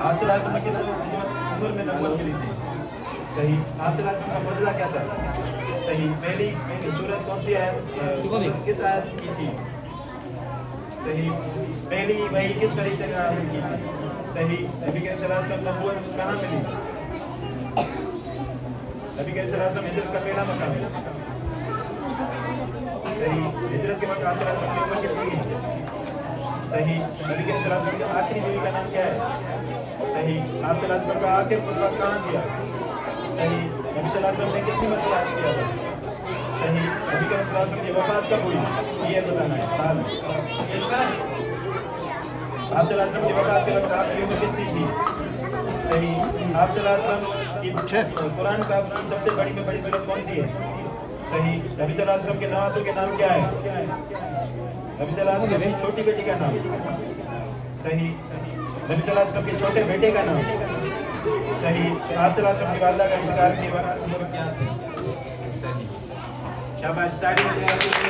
آپ صلی اللہ علیہ وسلم کس عمر میں نبوت ملی تھی؟ صحیح. آپ صلی اللہ علیہ وسلم کا معجزہ کیا تھا؟ صحیح. پہلی سورت کون سی آیت کس آیت کی تھی؟ صحیح. پہلی وحی کس فرشتے نے نازل کی تھی؟ صحیح. نبی کریم صلی اللہ علیہ وسلم نبوت کہاں ملی؟ نبی کریم صلی اللہ علیہ وسلم ہجرت کا پہلا مقام ہے. صحیح. ہجرت کے وقت آپ صلی اللہ علیہ وسلم کی عمر کتنی تھی؟ صحیح. نبی کریم صلی اللہ علیہ وسلم کی آخری بیوی کا نام کیا ہے؟ صحیح. آپ صلی اللہ علیہ وسلم کا آخر خطبہ کہاں دیا؟ صحیح. نبی صلی اللہ علیہ وسلم نے کتنی مرتبہ حج کیا تھا؟ صحیح. نبی کریم صلی اللہ علیہ وسلم کی وفات کب ہوئی؟ یہ بتانا ہے سال. آپ صلی اللہ علیہ وسلم کی وفات کے وقت آپ کی عمر کتنی تھی؟ صحیح. آپ صلی اللہ علیہ وسلم کی قرآن پاک کی سب سے بڑی میں بڑی سورت کون سی ہے؟ صحیح. نبی صلی اللہ علیہ وسلم کے نواسوں کے نام کیا ہے؟ نبی صلی اللہ علیہ وسلم کی چھوٹی بیٹی کا نام؟ صحیح. نبی صلی اللہ علیہ وسلم کے چھوٹے بیٹے کا نام؟ صحیح. آپ صلی اللہ علیہ وسلم کی والدہ کا انتقال کے وقت عمر کیا تھی؟ صحیح. شاباش. تاڑی بجائے.